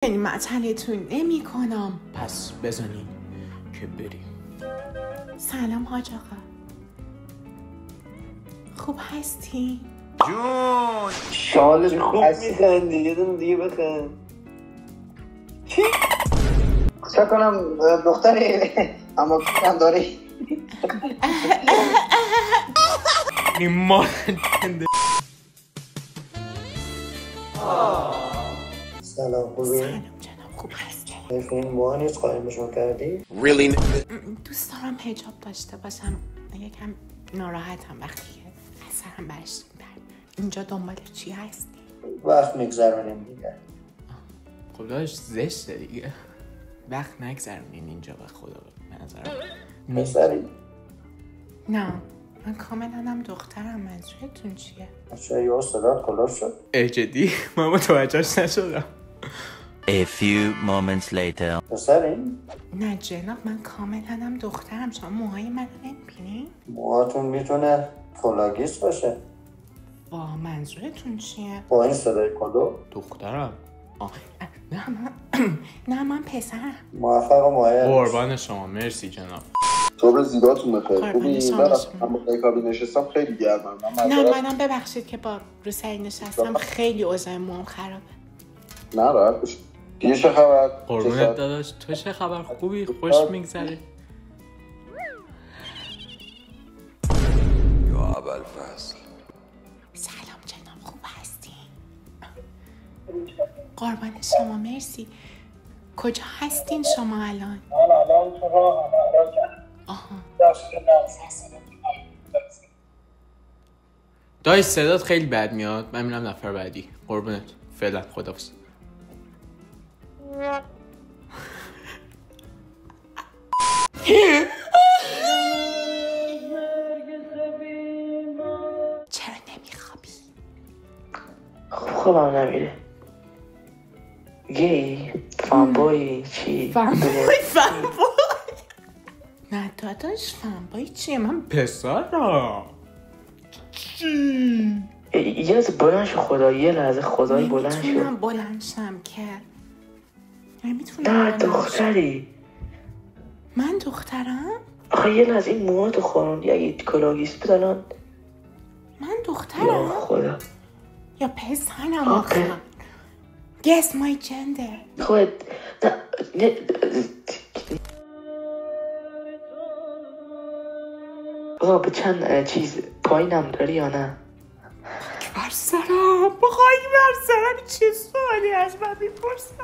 یعنی معطلتون نمی کنم. پس بزنین که بریم. سلام حاج آقا، خوب هستی؟ جون شالت خوب میخندی، یه دونه دیگه بخند. چی؟ چه کنم دختری اما کم داری؟ نیما سلام، خوبی؟ سلام جناب، خوب هستی؟ این موها نیست قایمشون کردی؟ دوست دارم حجاب داشته باشم. یکم ناراحتم وقتی که از سرم برش میبرم. اینجا دنبال چی هستی؟ وقت میگذرونیم دیگه. خداش زشته دیگه، وقت نگذرونین اینجا به خدا. به نظرم پسری؟ نه، من کاملا دخترم. منظورتون چیه؟ چرا یه صدات کلوف شد؟ جدی؟ من متوجهش نشدم. A few moments later. پسری؟ نه جناب، من کاملا دخترم. شما موهای من رو نمیبینی؟ موهاتون میتونه فولاگیس باشه. با منظورتون چیه؟ با این صدای کلو؟ دخترم؟ نه من پسرم. موفق و مایل. قربان شما، مرسی جناب. صبح زیباتون بخیر. خوبی؟ شما. من با کابین نشستم خیلی گرمم. نه منم ببخشید که با روسری نشستم، خیلی اوضاع موام خرابه. نه راحت باشید. دیگه چه خبر؟ قربونت داداش، تو چه خبر؟ خوبی؟ خوش میگذره؟ یا ابوالفضل. سلام جناب، خوب هستین؟ قربان شما، مرسی. کجا هستین شما الان؟ من الان تو راه آها. دایش صدات خیلی بد میاد. من میرم نفر بعدی. قربونت. فعلا خداحافظ. چرا نمیخوابی؟ خوبم نمیره. گی؟ فانبوی چی؟ فنبوی نه داداش، فنبوی چیه؟ من پسرم. چی؟ یه لحظه بلند شو خدا، یه لحظه خدایی بلند شو. نمیتونم بلند شم که. نمیتونم نه بلند شم. دختری. من دخترم؟ آخه یه لحظه این موهاتو خوروندی، اگه کلاگیس بود الان. من یا دخترم؟ خدا. یا پسرم آخه؟ Guess my gender. خود نه آقا به چند چیز پایینم داری یا نه؟ بر سرم بخوای بر سرم. چه سوالی از من میپرسم؟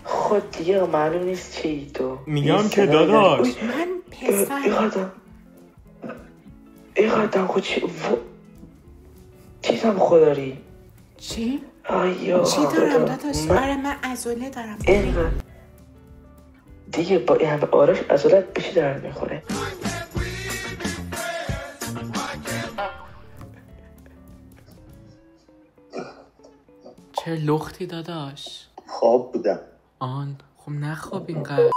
خود دیگه معلوم نیست چی تو. میگم که داداش من پسرم. ای قدم خود چیزم خوداری. چی؟ آیا چی دارم داداش؟ آره من عضله دارم. اینقدر دیگه با این همه آرش عضلت بشی درد میخوره. چه لختی داداش؟ خواب بودم. آن خب نخواب اینقدر.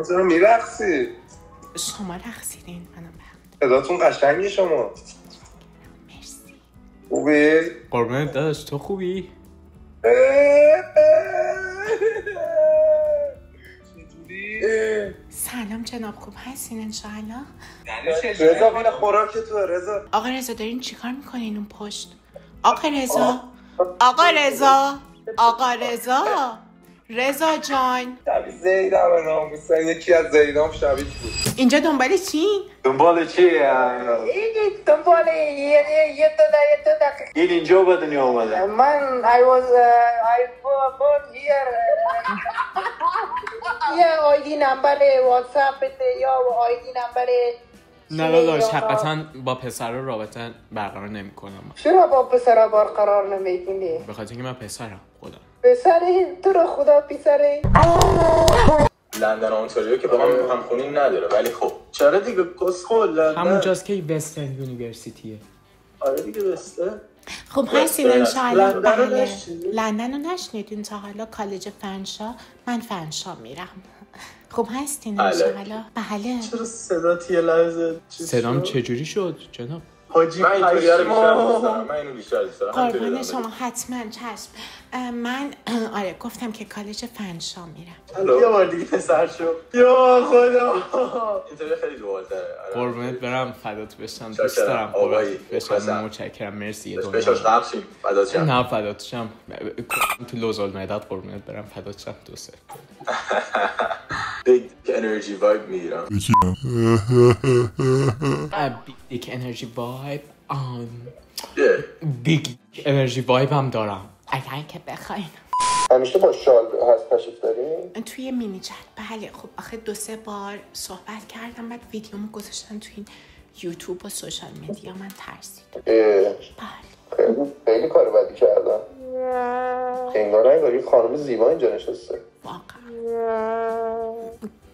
چرا میرقصی؟ شما رقصیدین، منم صداتون قشنگی شما. مرسی. خوبی؟ قربونت داداش، تو خوبی؟ چطوری؟ سلام جناب، خوب هستین انشاءالله؟ رضا بین خوراک تو. رضا آقا رضا دارین چیکار میکنین اون پشت؟ آقا رضا، آقا رضا، آقا رضا، رضا جان. شبیه زیدم ناموسن. یکی از زیدام شبیه بود. اینجا دنبال چین؟ دنبال چیه؟ این دنبال یه دو دقیقه. این اینجا به دنیا اومده. من I born here. یا آیدی نمبر واتساپ یا آیدی نمبر. نه داداش، حقیقتا با پسر رابطه برقرار نمی کنم. چرا با پسر برقرار نمیکنی؟ به خاطر اینکه من پسرم. خدا پسری؟ تو رو خدا پسری؟ لندن آنتاریو که با هم همخونی نداره، ولی خب چرا دیگه کسخل لندن همونجاست که وسترن یونیورسیتیه. آره دیگه بسته. خب هستین انشاءالله؟ لندن رو بله. نشنیدی؟ لندن رو نشنیدین تا حالا؟ کالج فنشا. من فنشا میرم. خوب هستین بله. انشالله؟ بله. چرا صدات یه لحظه صدام چجوری شد جناب؟ حاجی من اینو بیشتر دوست دارم. من اینو بیشتر دوست دارم. قربان شما حتما چشم. من آره گفتم که کالج فنشا میرم. یه بار دیگه پسر شو. یا خدا. اینطوری خیلی جوال‌تره. قربونت برم فدات بشم دوست دارم بشم متشکرم مرسی یه دونه بشاش قبشیم فدات شم. نه فدات شم تو لوزالمدد قربونت برم فدات شم دوسته Big energy vibe میگیرم. Big energy vibe Big energy vibe هم دارم اگر که بخواین. همیشه با شال هست تشریف داریم؟ توی مینی چت بله. خب آخه 2-3 بار صحبت کردم بعد ویدیومو گذاشتن توی یوتیوب و سوشال مدیا من ترسیدم. بله خیلی کار بدی کردم. انگار نگاری خانم زیبا اینجا نشسته. واقعا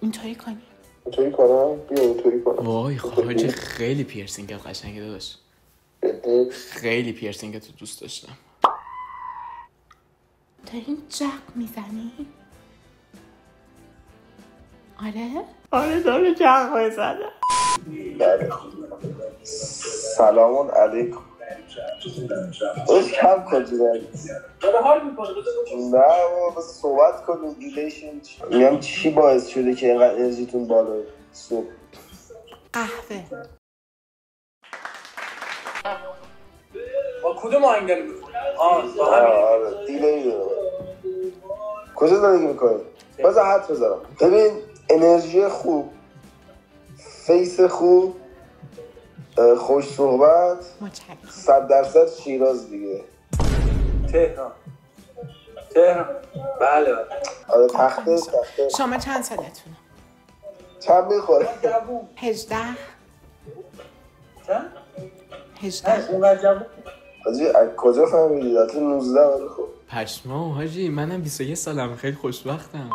اینطوری کنی؟ اینطوری کنم؟ بیا اینطوری کنم. وای حاجی خیلی پیرسینگت قشنگه داداش. خیلی پیرسینگت رو دوست داشتم. دارین جق میزنی؟ آره؟ آره داره جق میزنه. بله سلام علیکم. اوش کم کجی داری؟ نه بابا بس صحبت کنیم دیلیشون. میگم چی باعث شده که اینقدر انرژیتون بالاه صبح؟ قهوه. با کدوم آهنگ میکنی؟ آره دیلی داره. کجا زندگی میکنی؟ باز حد بذارم. ببین انرژی خوب، فیس خوب، خوش صحبت، 100% شیراز دیگه. تهران بله. آره تخته. شما چند سالتونه؟ چند میخوره؟ 18. چند؟ 18. اونقدر جوون؟ حاجی کجا فهمیدی؟ حتی 19 ولی خب پشما حاجی منم 21 سالم خیلی خوشبختم.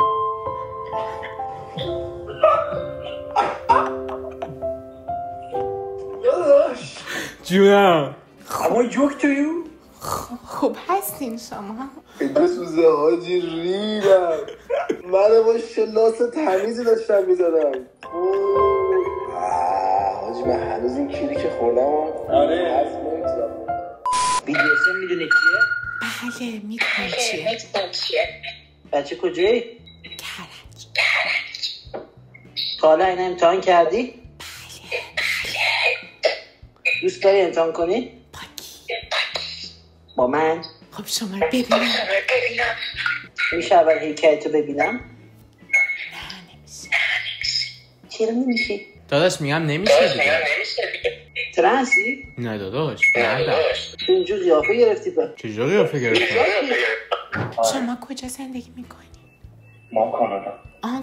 جونم اما جوک تو یو؟ خوب هستین شما؟ اینجا سوزه حاجی ریدم. من با شلاس تمیزی داشتم میزدم. حاجی من هنوز این کیری که خوردم آره BDSM میدونی چیه؟ بله میدونم چیه. بچه کجایی؟ کرج. تا حالا این امتحان کردی؟ دوست داری امتحان کنی؟ با من؟ خب شما رو ببینم. میشه اول حکایتو ببینم؟ نه نمیشه. چرا نمیشه؟ داداش میگم نمیشه دیگه. ترنسی؟ نه داداش نه تو اینجور قیافه گرفتی با چجوری قیافه گرفتی؟ شما کجا زندگی میکنی؟ ما کانادا.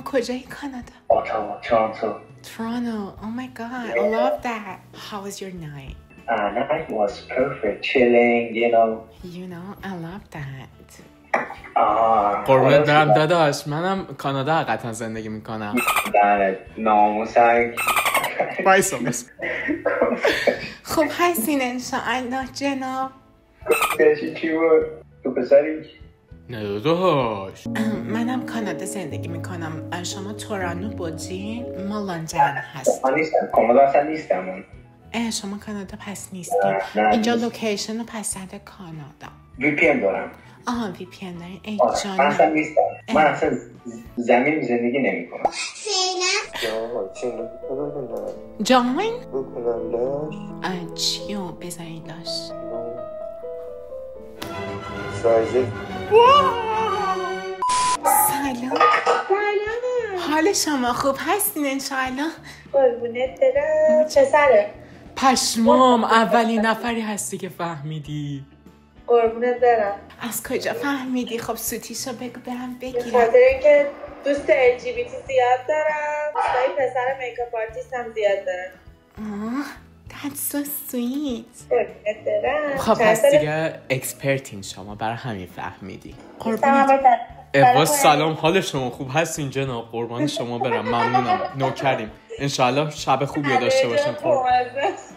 کجای کانادا؟ اتاوا تورنتو. Toronto. Oh my god, I love that. How was your night? Night was perfect, chilling, you know. I love that. قربونت برم داداش منم کانادا حقیقتا زندگی میکنم. ناموسنگ. بایسا خوب هستین انشاءالله جناب. چی بود؟ تو پسری؟ نه داداش منم کانادا زندگی میکنم. شما تورانو بودین؟ ما لندن هستیم. من نیستم کانادا اصلا نیستم. شما کانادا پس نیستیم. اینجا لوکیشن رو پسند کانادا. VPN دارم. VPN دارین؟ ای من اصلا جان. نیستم. من اصلا زمین زندگی نمی کنم. جان؟ بکنم لاش چیو بذارین لاش؟ سایزه. سلام. حال شما خوب هستین انشاءالله؟ قربونت برم. پسره؟ پشمام اولین نفری هستی که فهمیدی. قربونت برم. از کجا فهمیدی؟ خب سوتیشو بگو برم به بگیرم. خاطر اینکه دوست LGBT زیاد دارم. دوستای پسر میکاپ آرتیست هم زیاد دارم. That's so sweet. قربونت برم. خب پس دیگه اکسپرتین شما برای همین فهمیدی. قربونت. سلام حال شما خوب هستین جناب؟ قربان شما برم ممنونم نوکریم. انشالله شب خوبی رو داشته باشین.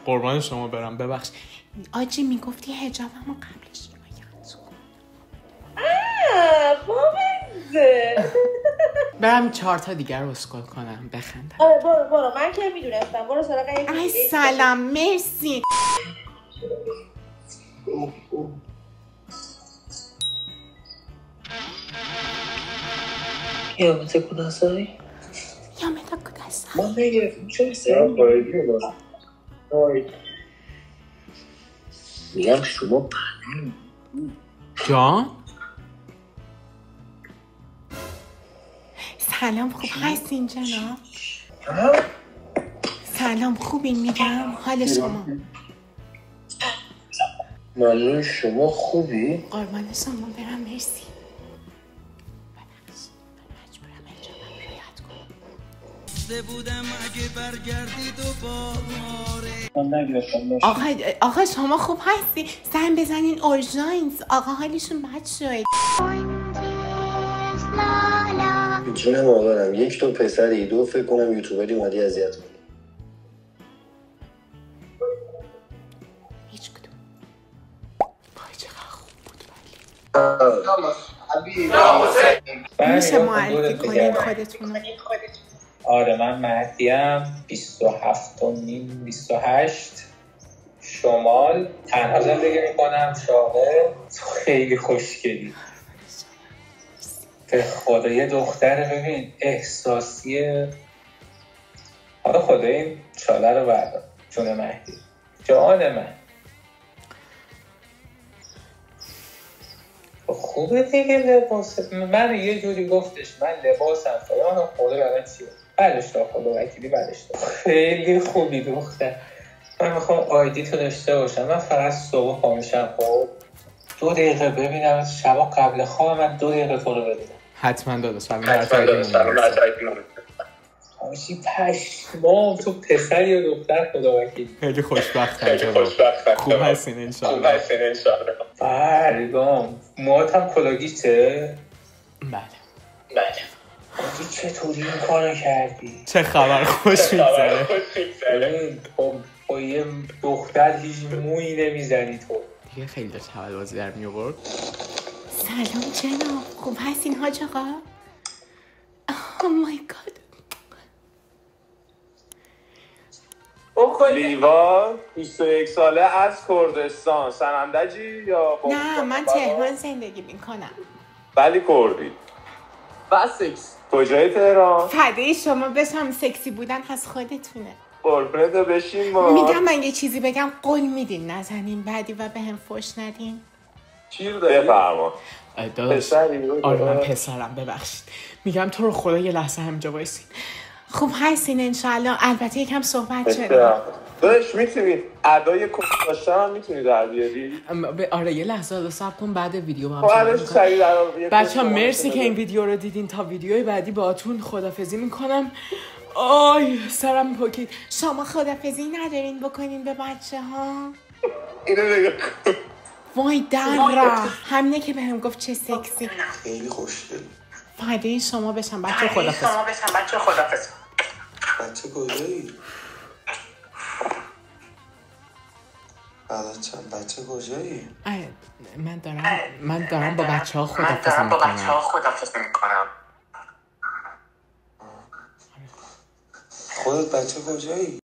قربان شما برم ببخش. آجی میگفتی حجابمو قبلش رعایت کن. بامزه. برم 4 تا دیگر رو اسکل کنم بخندم. آره برو من که میدونستم. برو سراغ یکی ای دیگه. سلام مرسی. やめてください。やめてください。まあね、ちょいせ。 میگم شما پنه جان؟ سلام خوب هستین جناب؟ سلام خوبین میگم حال شما؟ ممنون شما خوبی؟ قربان شما برم مرسی. آقا شما خوب هستی؟ زنگ بزنین اورژانس. آقا حالشون بد شد. جونم آقارم 1 تا پسری 2 فکر کنم یوتیوبری اومدی اذیت کنی. هیچ کدوم. وای چقدر خوب بود ولی. میشه معرفی کنین خودتون؟ آره من مهدیم 27 و نیم 28 شمال تنها زندگی میکنم شاغل. خیلی خوشگلی به خدا یه دختر ببین احساسیه. حالا خدا این چاله رو بردار جون مهدی جان من خوبه دیگه لباست. من یه جوری گفتش من لباسم فلان خدا برای چیه بلش دا خدا وکیلی بلش دا. خیلی خوبی دختر. من میخوام آیدی تو داشته باشم. من فقط صبح پا میشم 2 دقیقه ببینم شبا قبل خواب من 2 دقیقه تو رو ببینم. حتما داده سلام همیشی پشمام تو پسر یا دختر خدا وکیلی. خیلی خوشبختم جناب. خوب هستین انشالله. فرگام موهات هم کلاگیته؟ بله. چطوری این کارو کردی؟ چه خبر خوش میگذره. با یه دختر هیچ مویی نمیزنی تو. دیگه خیلی داشت حوالبازی در می آورد. سلام جناب خوب هستین حاج آقا؟ Oh my god. لیوا 21 ساله از کردستان. سنندجی یا نه من تهران زندگی میکنم. ولی کردی. بس سکس کجای تهران؟ فدای شما بشم سکسی بودن از خودتونه. قربونت بشین ما. میگم من یه چیزی بگم قول میدین نزنین بعدی و به هم فوش ندین. چی رو داری؟ بفرما. داداش آره من پسرم ببخشید. میگم تو رو خدا یه لحظه همینجا وایسین. خوب هستین انشالله. البته یکم صحبت شده. داداش میتونی ادای کن داشتن هم میتونی در بیاری؟ آره یه لحظه صبر کن بعد ویدیو من بچه‌ها مرسی که این ویدیو رو دیدین. تا ویدیوی بعدی باهاتون خدافظی میکنم. آی سرم پکید. شما خدافظی ندارین بکنین به بچه ها؟ اینو نگاه کن. وای در رفت. همینه که بهم گفت چه سکسی. خیلی خوشگل. فدای شما بشم بچه خدافظ. بچه کجایی؟ بچه کجایی؟ من دارم با بچه ها خدافظی میکنم. خودت بچه کجایی؟